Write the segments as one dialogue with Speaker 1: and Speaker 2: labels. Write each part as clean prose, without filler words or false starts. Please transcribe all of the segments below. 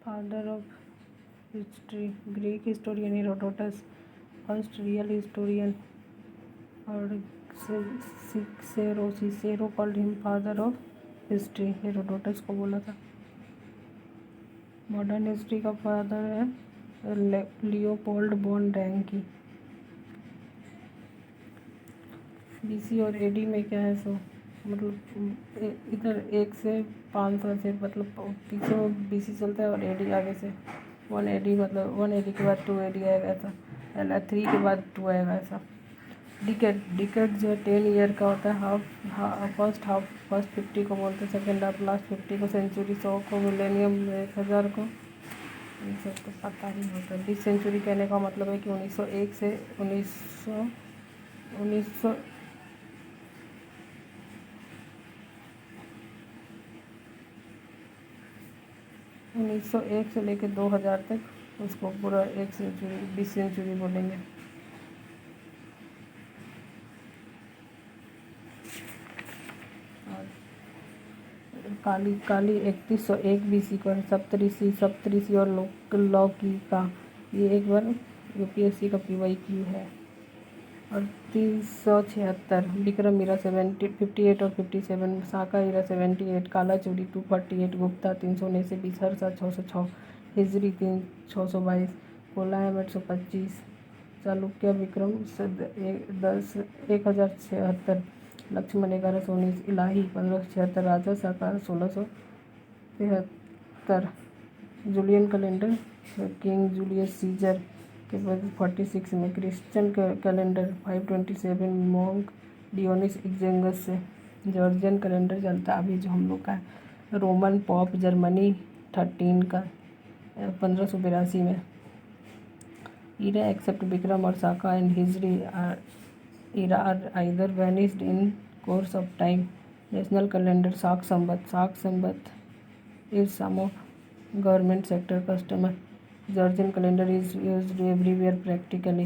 Speaker 1: Father of history, Greek historian Herodotus, first real historian, और Cicero called him father of history, Herodotus को बोला था। Modern history का father है Leopold von Ranke. BC और AD में क्या है, सो मतलब इधर 1 से 500 से मतलब पीछे में बीसी चलता है और एडी आगे से 1 एडी, मतलब 1 एडी के बाद 2 एडी आएगा ऐसा, 3 के बाद 2 आएगा ऐसा। डिकेड जो है 10 ईयर का होता है। फर्स्ट 50 को बोलते हैं, सेकेंड हाफ लास्ट 50 को, सेंचुरी 100 को, मिलेनियम 1000 को, इन सबको पता ही होता है। 20 सेंचुरी कहने का मतलब है कि 1901 से 1901 से लेकर 2000 तक उसको पूरा 1 सेंचुरी 20 सेंचुरी बोलेंगे। काली 3101 बीसी को है। सप्तऋषि और लौकी का, ये एक बार यूपीएससी का PYQ है। और 376 विक्रम ईरा 58 और 57, साका ईरा 78, काला चूड़ी 248, गुप्ता 319 से 20, Harsha 606, Hijri 622, Kollam 825, Chalukya Vikram 1076, Lakshman 1119, Ilahi 1576, Raja Saka 1673, Julian calendar king Julius Caesar के बाद 46 में, Christian calendar 527, monk Dionysius Exiguus से, जॉर्जियन कैलेंडर चलता है अभी जो हम लोग का है, रोमन पॉप जर्मनी 13 का 1582 में। ईरा एक्सेप्ट विक्रम और Saka and Hijri era are either vanished in course of time. National calendar Saka Samvat is sum of government sector customer. Georgian calendar is used everywhere practically.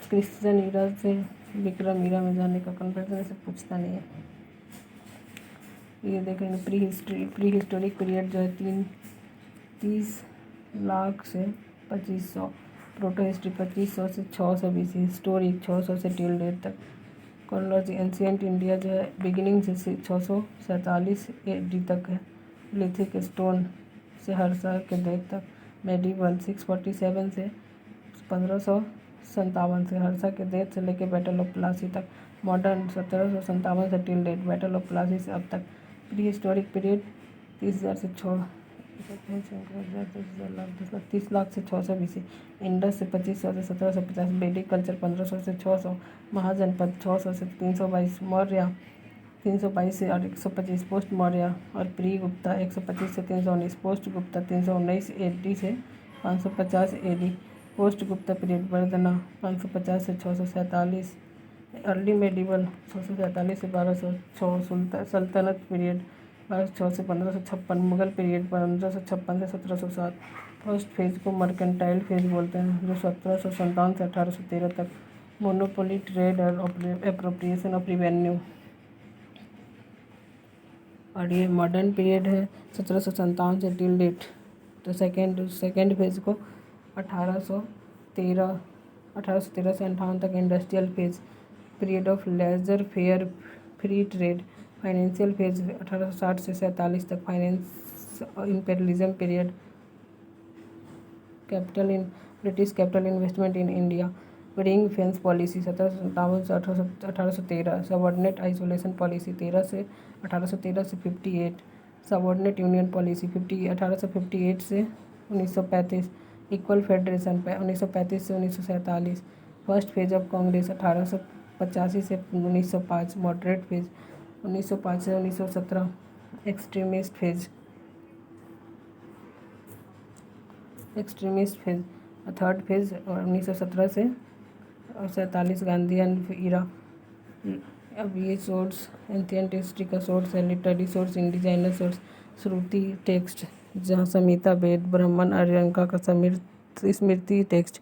Speaker 1: Christian era से विक्रम ईरा में जाने का कंपैरिजन से पूछता नहीं है। ये देखेंगे प्री हिस्टोरिक पीरियड जो है 30 लाख से 2500, प्रोटो हिस्ट्री 2500 से 600 BC, हिस्टोरिक 600 से टिल डेट तक। क्रोनोलॉजी एंशिएंट इंडिया जो है बिगिनिंग से 647 AD तक है। लिथिक स्टोन से हर्षा के डेट तक। मेडिवल 647 से 1557 से हर्षा के डेट से लेकर बैटल ऑफ प्लासी तक। मॉडर्न 1757 से till date, battle of Plassey से अब तक। प्री हिस्टोरिक पीरियड 30,000 से 30 लाख से 600 BC। इंडस से 2500 से 1750, वैदिक कल्चर 1500 से 600, महाजनपद 600 से 322, मौर्य 322 से 125, पोस्ट मौर्य और प्री गुप्ता 125 से 319, पोस्ट गुप्ता 319 AD से 550 AD, post Gupta period Vardhana 550 से 647, अर्ली मेडिवल 647 से 1206, सल्तनत पीरियड 1206 से 1556, मुगल पीरियड 1556 से 1707। फर्स्ट फेज को मर्केंटाइल फेज बोलते हैं, जो 1757 से 1813 तक। मोनोपोली, ट्रेड और एप्रोप्रिएशन ऑफ रिवेन्यू। और ये मॉडर्न पीरियड है 1757 से टिल डेट। तो सेकेंड फेज को 1813 से 58 तक। Industrial phase, period of laissez faire free trade. Financial phase 1860 से 47 तक। Finance imperialism period. British capital investment in India. Ring fence policy 1757 से 1813। सबऑर्डिनेट आइसोलेशन पॉलिसी 1813 से 58। सबऑर्डिनेट यूनियन पॉलिसी 1858 से 1935। Equal federation 1935 से 1947। First phase of Congress 1885 से 1905। Moderate phase 1905 से 1917। Extremist phase third phase और 1917 से 47। गांधीयन इरा। अब ये सोर्स एंशिएंट हिस्ट्री का सोर्स है, लिटरेरी सोर्स, इंडिजिनस सोर्स, श्रुति टेक्स्ट जहाँ संहिता, वेद, ब्राह्मण, आर्यंका का स्मृति टेक्स्ट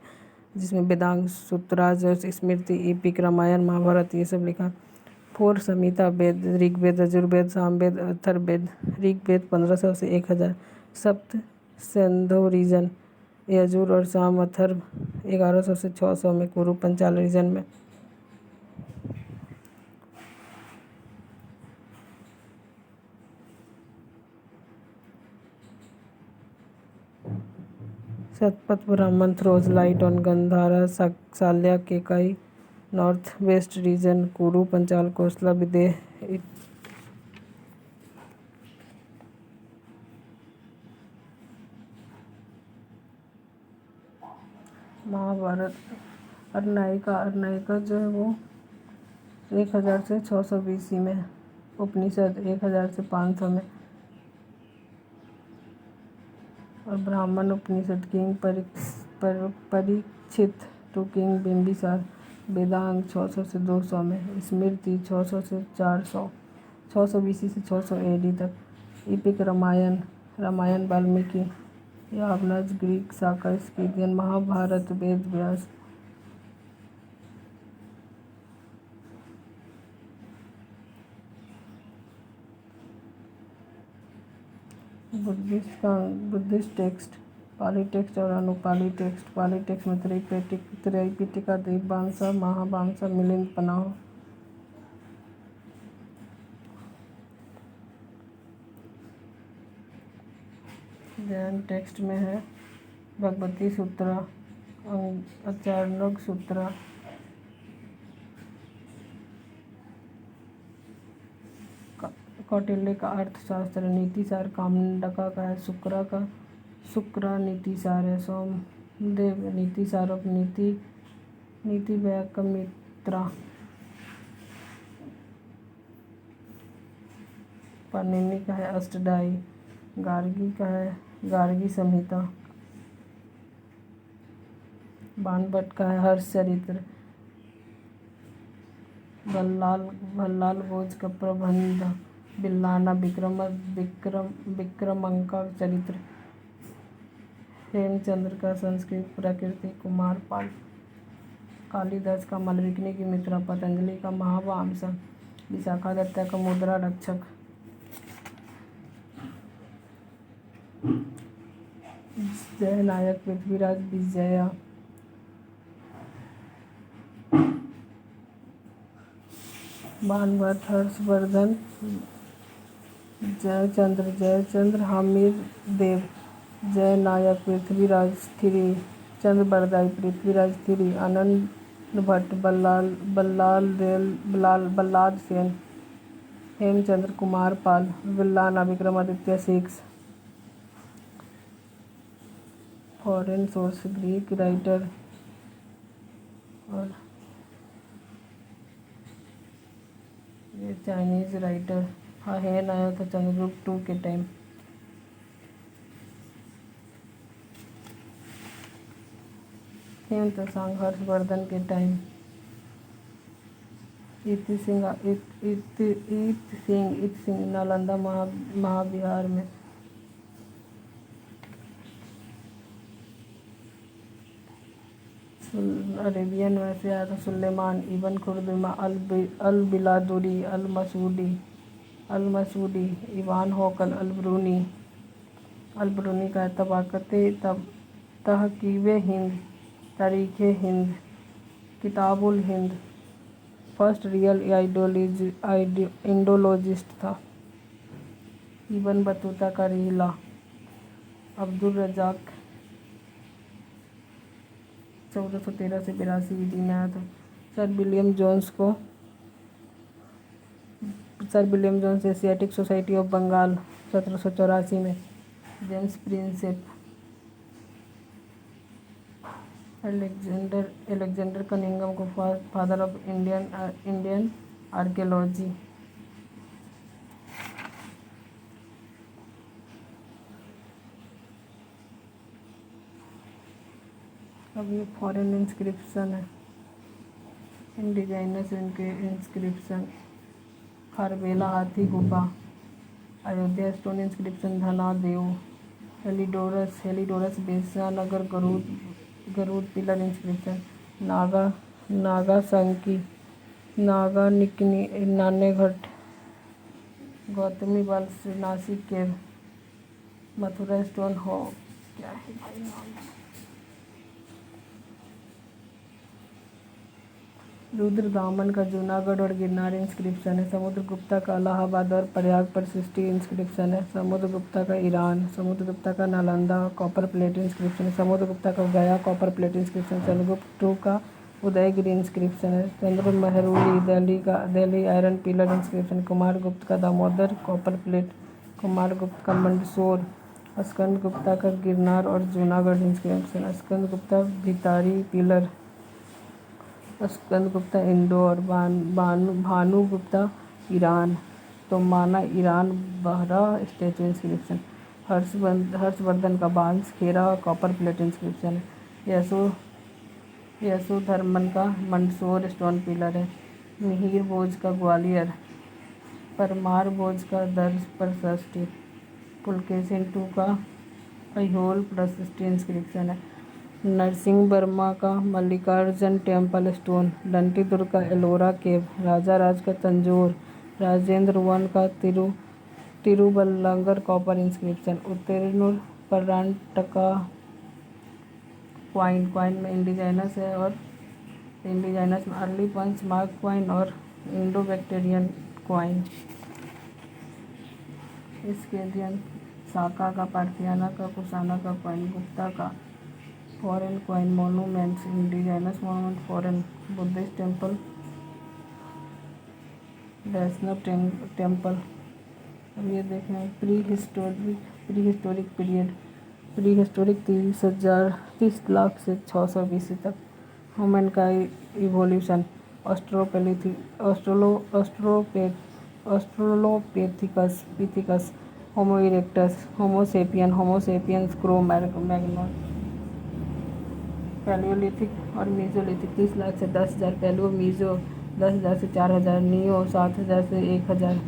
Speaker 1: जिसमें वेदांग, सूत्राज, स्मृति, एपिक, रामायण, महाभारत ये सब लिखा। 4 संहिता वेद ऋग्वेद यजुर्वेद सामवेद अथर्ववेद। ऋग्वेद 1500 से 1000। सप्त सिंधु रीजन यजुर और साम। अथर्व 1100 से 600 में। कुरु पंचाल रीजन में। Shatapatha Brahmana throws light on Gandhara Shalya Kekaya north west region. Kuru Panchala कोसला विदेह। महाभारत अर्नायिका जो है वो 1000 से 600 BC में। उपनिषद 1000 से 500 में। और Brahmana Upanishad king Parikshit to king Bimbisara. Vedanga 600 से 200 में। स्मृति 600 से 400 600 BC से 600 AD तक। इपिक रामायण वाल्मीकि। यावनाज ग्रीक साका स्किदियन। महाभारत वेद व्यास। बुद्धिस्ट टेक्स्ट पाली टेक्स्ट और अनुपाली टेक्स्ट। पाली टेक्स्ट में त्रैपिटिका दीपवंसा महावंसा मिलिंद पनाह। जैन टेक्स्ट में है भगवती सूत्र आचार्योग सूत्र। कौटिल्य का अर्थशास्त्र। नीतिसार कामंडका का है। शुक्रा नीतिसार है। सोमदेव नीतिसार नीति व्याकमित्रा। पाणिनि का है अष्टदायी। गार्गी का है गार्गी संहिता। बाणभट्ट का है हर्ष चरित्र। भल्लाल भोज का प्रबंध। बिल्लाना विक्रमंका चरित्र। हेमचंद्र का संस्कृत प्रकृति। कुमार पाल। कालिदास का मालविकनी की मित्रा। पतंजलि का महावंशा। विशाखा दत्ता का मुद्रा रक्षक। जय Nayak Prithviraj Vijaya. Banabhatta Harshvardhan. Jayachandra Hamid Dev. Jaya Nayak Prithviraj three. Chandbardai Prithviraj three. Anand Bhatt Ballal Sen. Hemchandra Kumar Pal. Bilhana Vikramaditya 6। Foreign source Greek writer और ये चाइनीज राइटर। हैन आया था चंद्रगुप्त 2 के टाइम। हेमतसांग हर्षवर्धन के टाइम। इत सिंह नालंदा महाविहार में। अरेबियन में से आया था Sulaiman Ibn Khurdadbeh Al Baladhuri Al Masudi Ibn Hawqal Al Biruni का तबाकते तहकीवे हिंद तारीख़े हिंद किताबुल हिंद फर्स्ट रियल इंडोलॉजिस्ट था। इबन बतूता का रिहला। अब्दुल रज़ाक 1413 से 82 ईडी में आया था। Sir William Jones Asiatic Society of Bengal 1784 में। James Prinsep. एलेक्जेंडर कनिंघम को फादर ऑफ इंडियन आर्कियोलॉजी। अब ये फॉरेन इंस्क्रिप्शन है। इंडिजिनस इनके inscription. Kharavela Hathigumpha. Ayodhya stone inscription Dhanadeva. Heliodorus Besnagar Garuda pillar inscription. Naga संकी नागा निकनी नान्यघट, गौतमी बल, नासिक केव, मथुरा स्टोन हो, क्या है भाई नाम, रुद्रदामन का जूनागढ़ और गिरनार इंस्क्रिप्शन है। समुद्रगुप्ता का इलाहाबाद और प्रयाग पर सृष्टि इंस्क्रिप्शन है। समुद्रगुप्ता का ईरान, समुद्रगुप्ता का नालंदा कॉपर प्लेट इंस्क्रिप्शन है। समुद्रगुप्ता का Gaya copper plate inscription. Chandragupta two का उदयगिरि इंस्क्रिप्शन है। Chandra Mehrauli Delhi iron pillar inscription. Kumaragupta का दामोदर कॉपर प्लेट। कुमारगुप्त का मंदसौर। स्कंदगुप्ता का गिरनार और जूनागढ़ इंस्क्रिप्शन। स्कंदगुप्ता भितारी पिलर। स्कंदगुप्ता इंदौर। भानुगुप्ता ईरान। तोमाना ईरान बहरा स्टैचू इंस्क्रिप्शन। हर्षवर्धन का बांसखेड़ा कॉपर प्लेट इंस्क्रिप्शन है। यशोधर्मन का मंदसौर स्टोन पिलर है। मिहिर भोज का ग्वालियर। परमार भोज का दर्ज प्रशस्ति। पुलकेशिन टू का ऐहोल प्रशस्ति इंस्क्रिप्शन है। नरसिंह वर्मा का मल्लिकार्जुन टेम्पल स्टोन। डंटी दुर्ग का एलोरा केव। राजा राज का तंजौर। राजेंद्र वन का तिरुवल्लंगर कॉपर इंस्क्रिप्शन। उत्तरेनुर कर्नाटका क्वाइन में इंडिजिनस है और इंडिजिनस में अर्ली पंच मार्क क्वाइन और इंडो बैक्टीरियन क्वाइन। स्केलियन साका का पार्थियाना का कुशाना का क्वाइन। गुप्ता का foreign coin monuments indigenous monument foreign. Buddhist temple Vaishnava temple. अब ये देखें pre historic period. Pre historic 30 lakh से 600 BC तक। ह्यूमन का evolution. Australopithecus, Homo erectus, Homo sapiens, Cro Magnon. Palaeolithic और मीजोलिथिक 30 लाख से 10,000। पैलियो मीजो 10,000 से 4,000। नियो 7,000 से 1,000।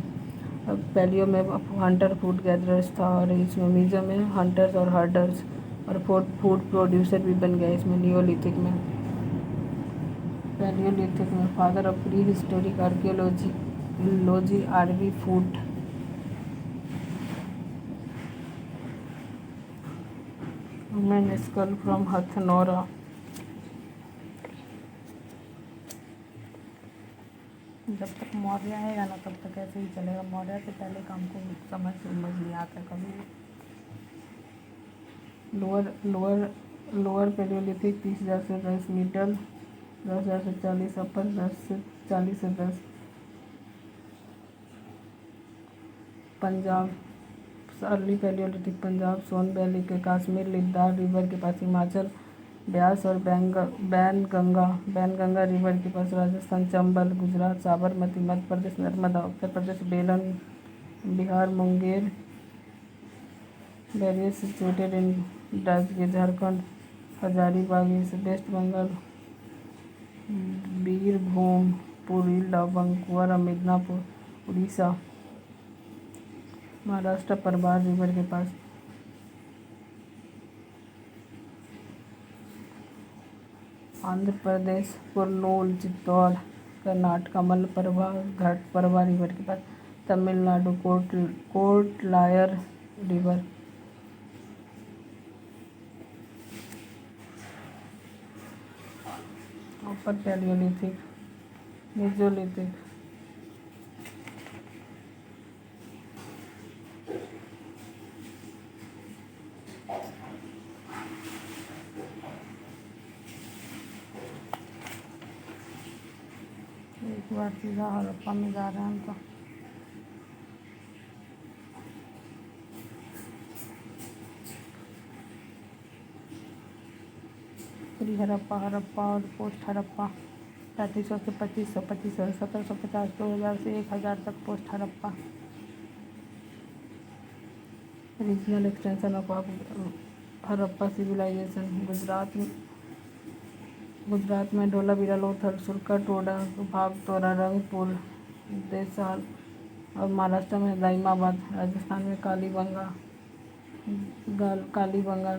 Speaker 1: अब पैलियो में हंटर फूड गैदरर्स था और इसमें मीजो में हंटर्स और हर्डर्स और फूड प्रोड्यूसर भी बन गए इसमें नियोलिथिक में। पैलियोलिथिक में father of pre historic archaeology RV Foote. Human skull from Hathnora. जब तक मौर्य आएगा ना तब तक ऐसे ही चलेगा। मौर्य से पहले काम को समझ नहीं आता कभी। लोअर पैलियोलिथिक 30,000 से 10। मिडल 10,000 से 40। अपर 40 से 10। पंजाब अर्ली पैलियोलिथिक पंजाब सोन वैली के कश्मीर लिद्दार रिवर के पास हिमाचल ब्यास और बैनगंगा रिवर के पास Rajasthan Chambal. Gujarat Sabarmati. Madhya Pradesh Narmada. Uttar Pradesh Belan. Bihar Munger. Various situated in Rajgir Jharkhand. Hazaribagh West Bengal. Birbhum Puri Bankura Midnapore Orissa. Maharashtra परबार रिवर के पास। आंध्र प्रदेश कुर्नूल चित्तौड़। कर्नाटक मलप्रभा घाटप्रभा रिवर के पास। Tamil Nadu Kortalaiyar river. Upper palaeolithic mesolithic. एक बार सीधा हड़प्पा में जा रहे हैं हम तो। प्री हड़प्पा और पोस्ट हड़प्पा 3500 से 2500, 2500 से 1750, 2000 से 1000 तक post Harappa. Regional extension of Harappa civilisation. Gujarat में धोलावीरा लोथल सुरका टोडा भागतोरा रंगपुर देसाल और महाराष्ट्र में दाइमाबाद। राजस्थान में कालीबंगा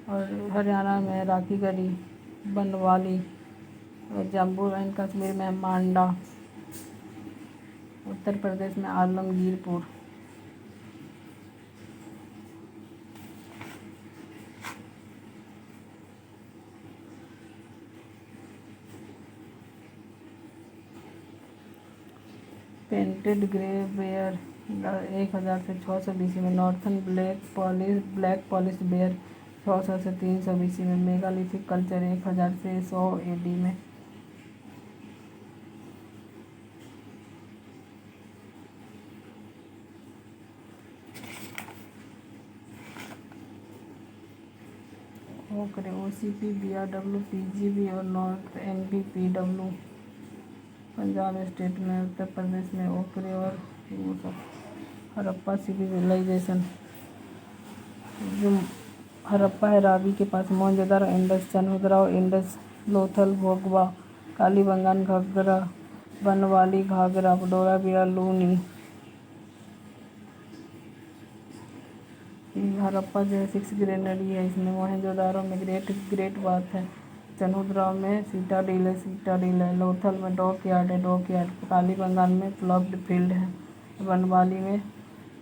Speaker 1: और हरियाणा में राखीगढ़ी बनवाली। और जम्मू एंड कश्मीर में मांडा, उत्तर प्रदेश में आलमगीरपुर, पेंटेड ग्रे बेयर 1000 से 600 BC में, नॉर्थन ब्लैक पॉलिश बेयर 600 से 300 BC में, मेगालिथिक कल्चर 1000 से 100 AD में, ओकरे OCP BRW PGB और नॉर्थ NBPW पंजाब स्टेट में, उत्तर प्रदेश में ओकरे और वो सब। हड़प्पा सिविलाइजेशन, जो हड़प्पा है रावी के पास, मोहनजोदड़ो इंडस, चंद्रगांव इंडस, लोथल भोगवा, कालीबंगान घाघरा, बनवाली घाघरा, डोलाबिरा लूनी। हड़प्पा जो है 6 ग्रेनरी है इसमें, मोहनजोदड़ो में ग्रेट बात है, चंद्रगांव में सीटाडील है, लोथल में डॉक यार्ड है, कालीबंगान में प्लॉग्ड फील्ड है,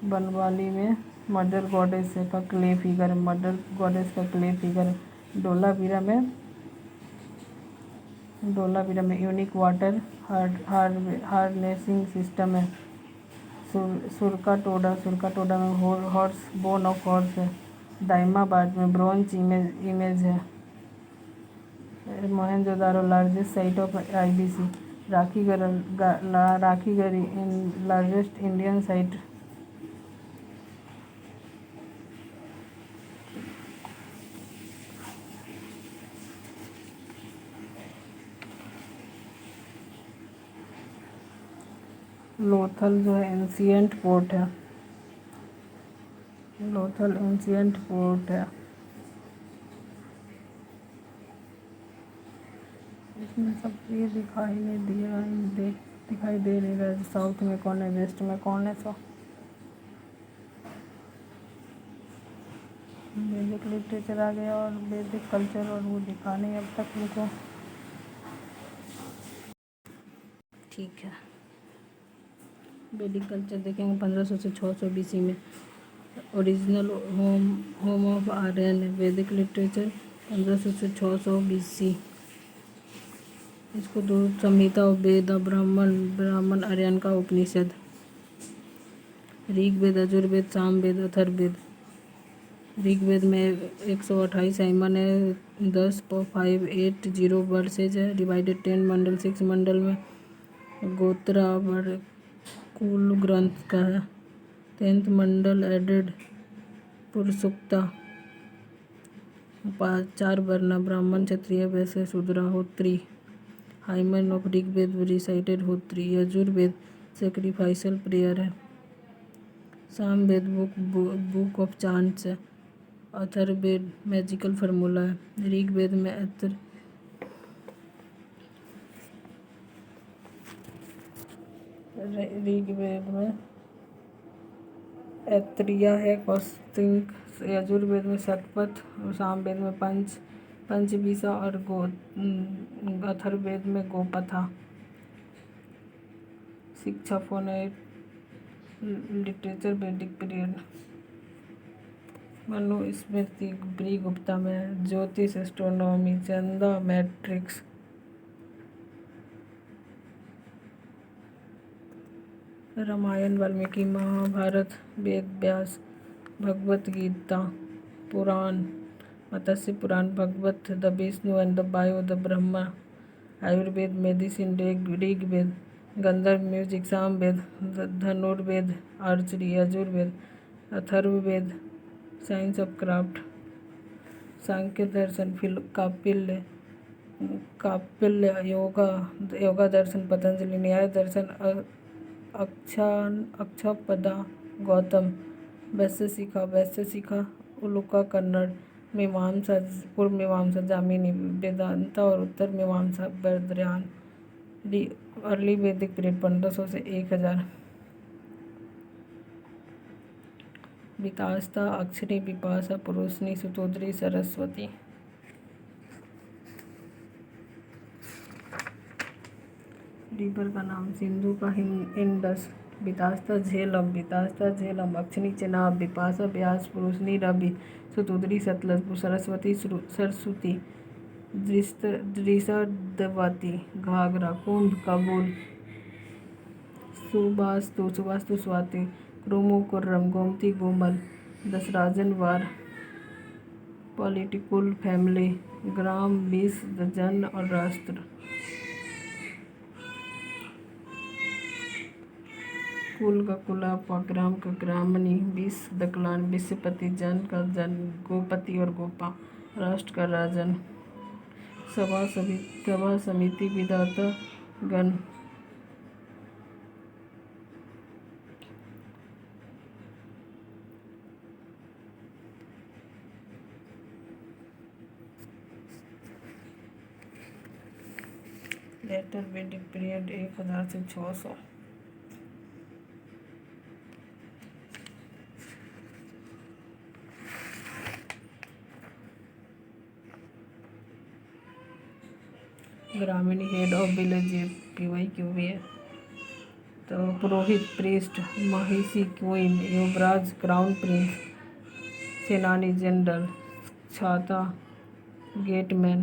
Speaker 1: बनवाली में मदर गॉडेस का क्ले फिगर, डोलावीरा में यूनिक वाटर हार्नेसिंग सिस्टम है, सुरकाटोडा में बोन ऑफ हॉर्स है, दाइमाबाद में ब्रोंज इमेज है, Mohenjodaro largest site of IBC, Rakhigarhi largest Indian site, Lothal जो है एंशियंट पोर्ट है, इसमें सब ये दिखाई नहीं दिया, दिखाई दे नहीं रहा है साउथ में कौन है, वेस्ट में कौन है। सब वैदिक लिटरेचर आ गया और वैदिक कल्चर और वो दिखा नहीं अब तक मुझको। ठीक है, वैदिक कल्चर देखेंगे 1500 से 600 BC में, ओरिजिनल होम ऑफ आर्यन है, वैदिक लिटरेचर 1500 से 600 BC, इसको दो संहिता, वेद, ब्राह्मण आर्यन का उपनिषद, ऋग्वेद, यजुर्वेद, सामवेद, अथर्ववेद। ऋग्वेद में 128 साइमन है, 10.580 वर्सेज है, डिवाइडेड 10 मंडल, 6 मंडल में, गोत्रावर्ग कुल ग्रंथ का है, 10th मंडल एडेड पुरुषोक्ता, 4 वर्ण ब्राह्मण, Kshatriya, Vaishya, Shudra, Hotri, hymn of Rigveda recited Hotri, Yajurveda sacrificial prayer है, सामवेद बुक ऑफ चांट्स है, अथर्ववेद मैजिकल फार्मूला है, ऋग्वेद में ऐत्रेय है, कौशिक, यजुर्वेद में शतपथ, सामवेद में पंचविंशा और अथर्ववेद में Gopatha. Shiksha phonetic literature Vedic period, Manusmriti ब्रीगुप्ता में, Jyotish astronomy Chhanda metrics, Ramayana Valmiki, Mahabharata Ved Vyas, Bhagavad Gita Purana, Matsya Purana, Bhagavata, the Vishnu and the Vayu, the Brahma, Ayurveda medicine Rigveda, Gandharva music Samaveda, Dhanurveda archery, Yajurveda, Atharvaveda science of craft, Sankhya Darshan Kapila Yoga Darshan Patanjali, Nyaya Darshan अक्षपदा Gautam, वैश्य शिखा उलुका कन्नड़, मीमांसा पूर्व मीमांसा जामिनी, वेदांता और उत्तर मीमांसा बर्दरान। अर्ली वैदिक पीरियड 1500 से 1000, विकासता अक्षरी, विपाशा, पुरुषनी, सुतोद्री, सरस्वती। रिवर का नाम सिंधु का इंडस बितास्ता झेलम अक्षनी चेनाब बिपाशा ब्यास पुरुषनी रवि सुतुद्री सतलज सरस्वती सरस्वती दृषद्वती घाघरा कुंभ कबूल सुबास्तु स्वाति क्रोमो कुर्रम गोमती गोमल दसराजन वार पॉलिटिकुल फैमिली ग्राम 20 जन और राष्ट्र कुल का कुला ग्राम का ग्रामणी 20 दकलान विश्वपति जन का जन गोपति और गोपा राष्ट्र का राजन सभा समिति विधाता गण लेटर वेडिंग पीरियड 1000 से 600 ग्रामीण हेड ऑफ विलेज PYQV है। तो पुरोहित प्रीस्ट महिषी क्वीन युवराज क्राउन प्रिंस सेनानी जनरल छाता gateman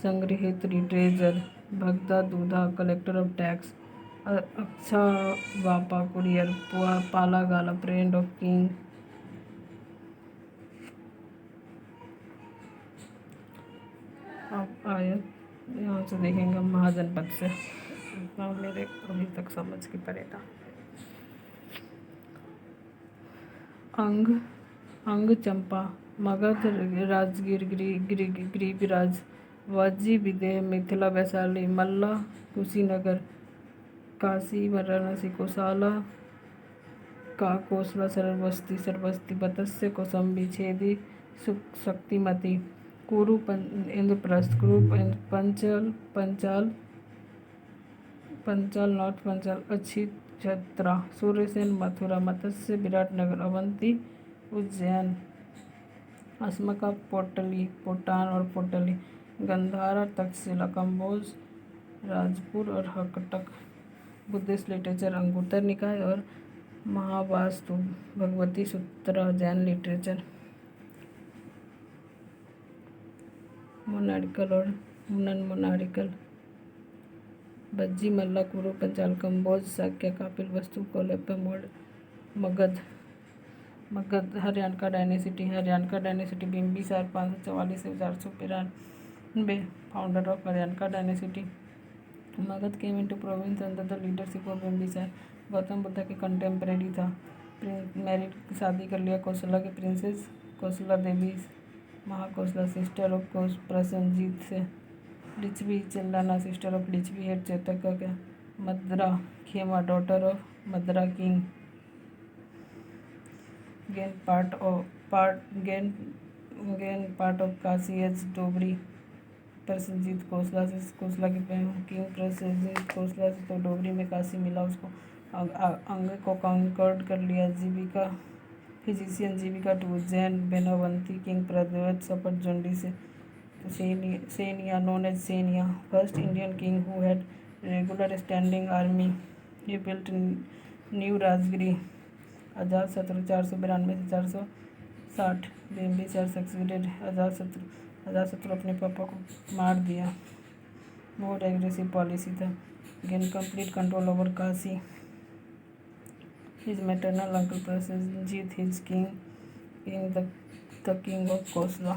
Speaker 1: संग्रहित्री treasure भगदा Dudha collector of tax अच्छा वापा कुरियर पाला गाला फ्रेंड ऑफ किंग अब आयत यहाँ से देखेंगे महाजनपद से मेरे अभी तक समझ के परे था। अंग चंपा मगध राजगीर गिरिराज वाजी विदेह मिथिला वैशाली मल्ला कुशीनगर काशी वाराणसी कोसाला का कोसला सरबस्ती बतस्य कौसम्बी छेदी शक्तिमती कुरु इंद्रप्रस्थ कुरु पंचाल नॉर्थ पंचाल अच्छी छत्रा सूर्यसेन मथुरा मत्स्य विराटनगर अवंती उज्जैन अस्मका पोटान और पोटली गंधारा तक्षशिला कंबोज राजपुर और हकटक बुद्धिस्ट लिटरेचर अंगुत्तर निकाय और महावास्तु भगवती सूत्र जैन लिटरेचर मोनार्कल और मोनार्कल बज्जी मल्ला कुरु पंचाल कंबोज शाक्य कापिल वस्तु कोलेप्पा मोड मगध हरियाणा डायनेसिटी बिम्बिसार 544 से 492 founder of Haryanka dynasty Magadha came into province under the leadership of Bimbisara Gautam Buddha के कंटेम्परेरी था। मैरिड शादी कर लिया कौशला के princess Kosala Devi Mahakosala sister of Prasenajit से Lichchhavi Chandana sister of Lichchhavi head Chetaka का मद्रा खेमा डॉटर ऑफ मद्रा king gain part of Kashi as dowry Prasenajit Kosala से कौशला के किंग प्रसन्नजीत कौशला से तो डोगरी में काशी मिला उसको अंग को कॉन्कर्ड कर लिया जीविका फिजिशियन जीविका टू उज्जैन बेनावंती किंग प्रद्योत सपट जुंडी से सेनिया known as Senia, first Indian king who had regular standing army. He built new Rajagiri Ajatashatru 492 से 460 बिम्बिसार सक्सीडेड अजातशत्रु अपने पापा को मार दिया। बहुत एग्रेसिव पॉलिसी था। Gain complete control over Kashi. His maternal uncle Prasenjit his king the king of Kosla.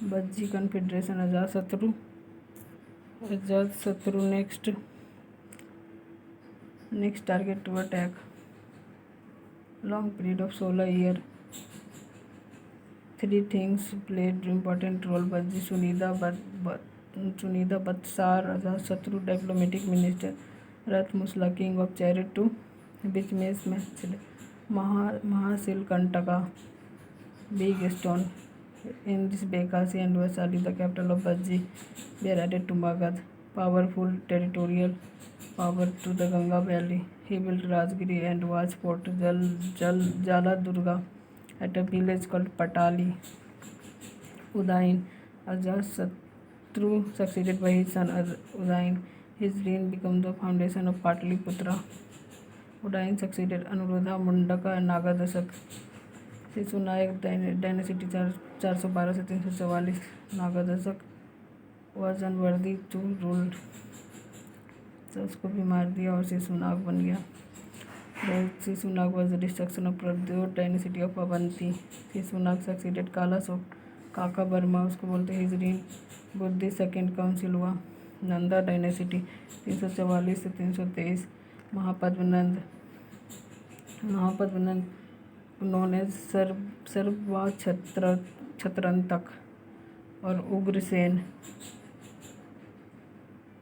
Speaker 1: Vajji confederation Ajatashatru next target to attack long period of 16 year 3 things played important role Vajji Sunidha बत्सार Ajatashatru diplomatic minister Rathamusala king of chariot to business में Mahashilakantaka big stone in this Bekasi and Vaishali the capital of Bajji were added to Magad powerful territorial power to the Ganga valley. He built Rajgiri and was fort Jala Durga at a village called Patali. Udain Through succeeded by his son Udayin. His reign became the foundation of Pataliputra. Udayin succeeded Anuruddha, Mundaka and Nagadasak. Shishunaga dynasty 412 से 344. Nagadasaka was unworthy to rule, तो उसको भी मार दिया और शिशुनाग बन गया. Shishunaga was the destruction of Pradyota dynasty of Avanti. Shishunaga succeeded Kalashoka. Kaka Varma उसको बोलते हैं. His reign Buddhist second council हुआ. नंदा डायनेसिटी 344 से 323. महापद्मनंद नोन एज सर्वा छत्रंतक और Ugrasena.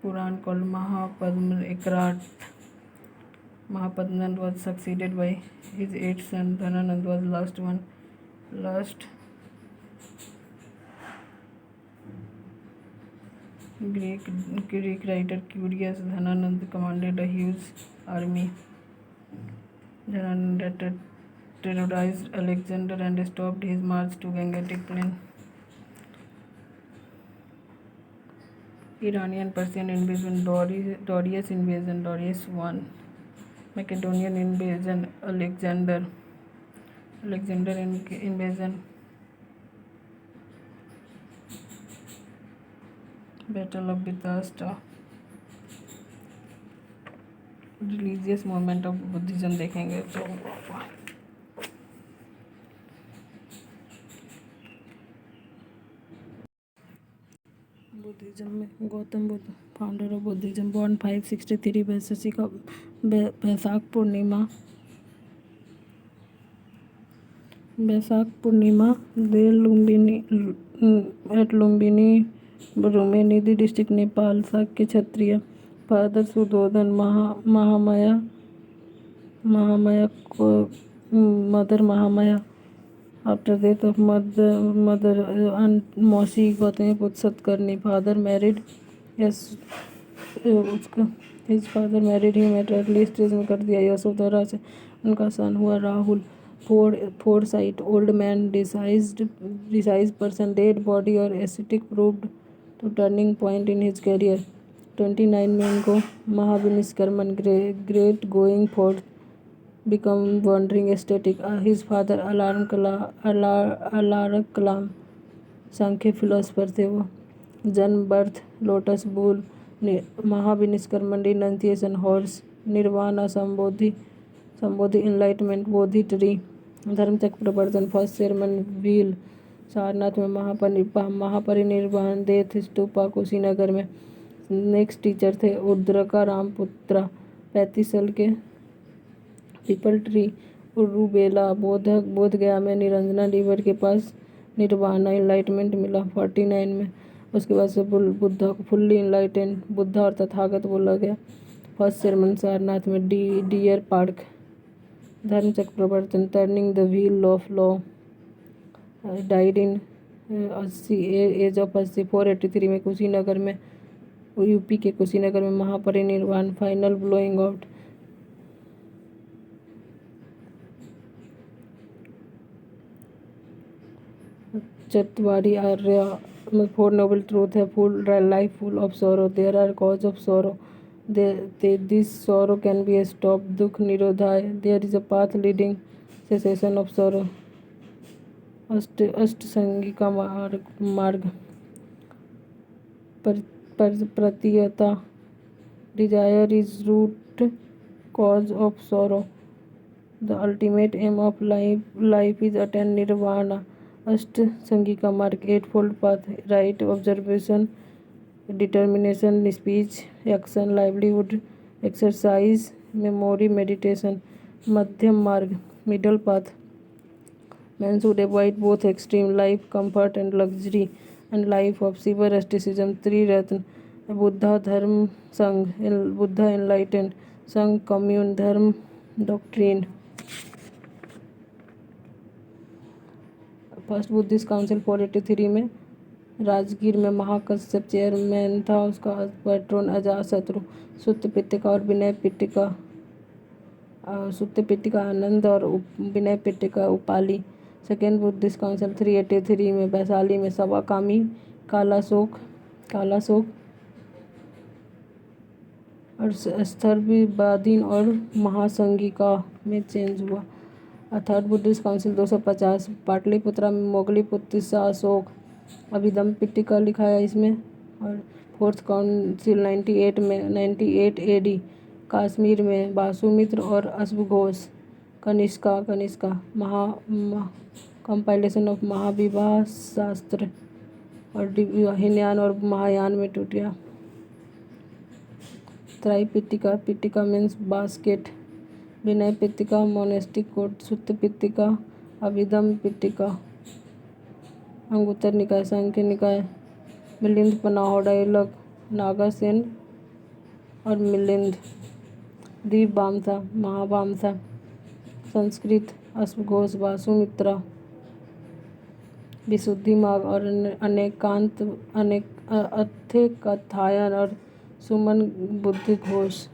Speaker 1: Purana called Mahapadma Ekarat. Mahapadmanand was succeeded by his eighth son. Dhananand was last one. Greek writer Curius Dhananand commanded a huge army. Dhananand terrorized Alexander and stopped his march to Gangetic Plain. Iranian Persian invasion, Darius invasion, Darius won. Macedonian invasion, Alexander invasion, Battle of Bethesda. Religious movement of Buddhism देखेंगे तो Buddhism में Gautam Buddha founder of Buddhism, born 563 Baisakhi का बैसाख पूर्णिमा दे Lumbini at Lumbini रोमेनिदी district Nepal. Shakya Kshatriya. Father Suddhodana. Mahamaya को mother Mahamaya. After death of mother मौसी Gautamiputra Satakarni. Father married his father married him at early stage में कर दिया यशोधरा से. उनका सन हुआ Rahul. Foresight. Old man. Diseased person. Dead body और aesthetic proved to turning point in his career. 29 में इनको Mahavinishkramana. Great going forth. Become wandering aesthetic. His father Alara Kalama. Sankhya philosopher थे वो. जन्म birth lotus bull. Mahavinishkramana renunciation horse. Nirvana Sambodhi enlightenment Bodhi tree. Dharmachakra Pravartan first ceremony wheel. Sarnath में महापरिनिर्वाण. Death stupa Kushinagar में. Next teacher थे उद्रका रामपुत्रा. 35 साल के. पीपल ट्री. उर्रूबेला. बोध गया में निरंजना रिवर के पास निर्वाणा इनलाइटमेंट मिला 49 में. उसके बाद से बुद्धा को फुल्ली इनलाइटेंड बुद्धा और तथागत बोला गया. फर्स्ट सेरेमनी सारनाथ में. Dear park. Dharmachakra Pravartan. Turning the wheel of law. Died in 80 age of 80. 483 में कुशीनगर में यूपी के कुशीनगर में Mahaparinirvana. Final blowing out. Chatvari Arya. 4 noble truth है. Full life full of sorrow. There are cause of sorrow. This sorrow can be stop. Dukkha Nirodhaya. There is a path leading cessation of sorrow. अष्टसंगी का मार्ग. प्रतीयता. Desire is root cause of sorrow. The ultimate aim of life is attain nirvana. अष्टसंगी का मार्ग. 8-fold path. Right observation, determination, speech, action, livelihood, exercise, memory, meditation. Madhyam Marg. Middle path. Men should avoid both extreme life, comfort and luxury, and life of severe asceticism. Tri-Ratna. Buddha Dharm Sangh. Buddha enlightened. Sangh commune. Dharm doctrine. First Buddhist council 483 में. राजगीर में Mahakashyap chairman था. उसका patron Ajatashatru. सुत्त पिटिका और विनय पिटिका. सुत्त पिटिका आनंद और विनय पिटिका Upali. Second Buddhist council 383 में वैशाली में. सवाकामी. कालाशोक. काला शोक और स्थर्विबादीन और महासंगिका में चेंज हुआ। थर्ड बुद्धिस्ट काउंसिल 250 पाटलिपुत्रा में मोगलीपुत्र अशोक अभिधम पिटिका लिखा है इसमें। और फोर्थ काउंसिल 98 AD कश्मीर में वासुमित्र और अश्वघोष। कनिष्का कंपाइलेशन ऑफ महाविवाह शास्त्र और हीनयान और महायान में टूटिया। पिटिका मीन्स बास्केट। विनय पिटिका मोनेस्टिक कोड। सुत्त पिटिका अभिधम पिटिका। अंगुत्तर निकाय सांख्य निकाय। मिलिंद पनाहो डायलॉग नागासेन और मिलिंद। दीप बामसा महाबामसा। संस्कृत अश्वघोष वासुमित्रा। विशुद्धि मार्ग और अनेक कथायन और सुमन बुद्धि घोष।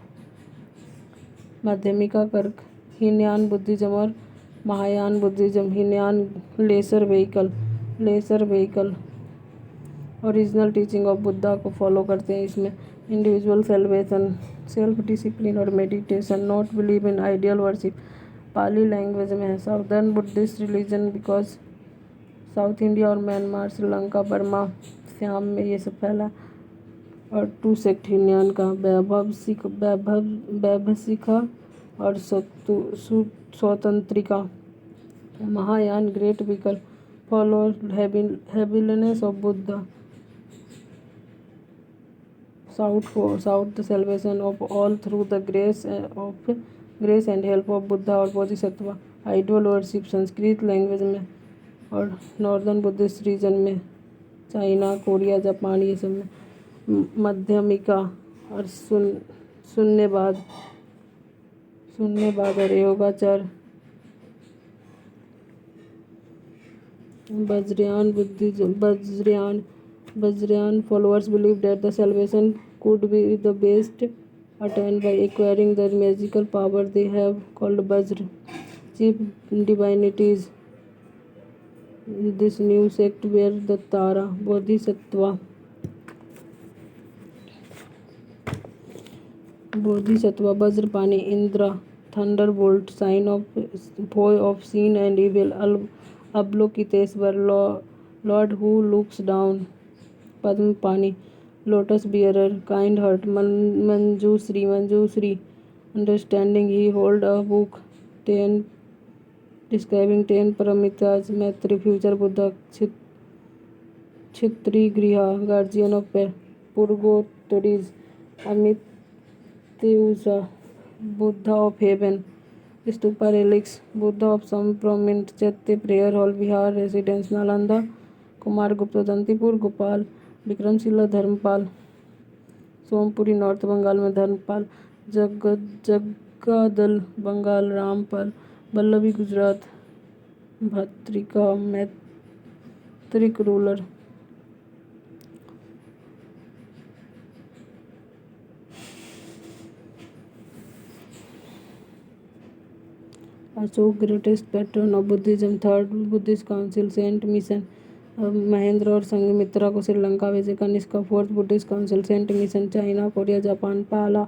Speaker 1: माध्यमिका कर्क। हीनयान बुद्धिज्म और Mahayana Buddhism. Hinayana laser vehicle original teaching of Buddha को फॉलो करते हैं इसमें। इंडिविजुअल सेल्वेशन सेल्फ डिसिप्लिन और meditation not believe in ideal worship Pali language में है। Southern Buddhist religion because south India और म्यांमार श्रीलंका बर्मा श्याम में ये सब फैला। और टू सेक्ट हीनयान का वैभवसिखा और Svatantrika. Mahayana great vehicle follow हैबिलिनेस of Buddha sought the salvation of all through the grace and help of Buddha और Bodhisattva. Idol worship Sanskrit language में और नॉर्दर्न बुद्धिस्ट रीजन में चाइना कोरिया जापान ये सब में। मध्यमिका और शून्यवाद और Yogachara. Vajrayana followers believe that the salvation could be the best attained by acquiring the magical power they have called Vajra. Chief divinities in this new sect were the Tara, Bodhisattva, Vajrapani, Indra, Thunderbolt, sign of foe of sin and evil, Avalokiteshvar, Lord who looks down, Padmapani, lotus bearer, kind heart, Manjusri, understanding. He hold a book 10 describing 10 paramitas. Maitri, future Buddha, Kshetri Griha, guardian of purgatories. Amityusa, Buddha of heaven. Stupa relics, Buddha of some prominent Chaitya prayer hall, Bihar residence, Nalanda, Kumar Gupta, Dantipur, Gopal, Vikramshila Dharmapala, Somapuri north Bengal में धर्मपाल, जग्गादल बंगाल रामपाल, वल्लभी गुजरात, भत्रिका Maitraka ruler. Ashoka greatest patron of Buddhism. Third Buddhist council sent mission Mahendra और संघमित्रा को श्रीलंका भेजे। Kanishka fourth Buddhist council sent mission China Korea Japan Pala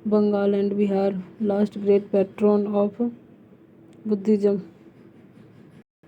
Speaker 1: Bengal and Bihar. Last great patron of Buddhism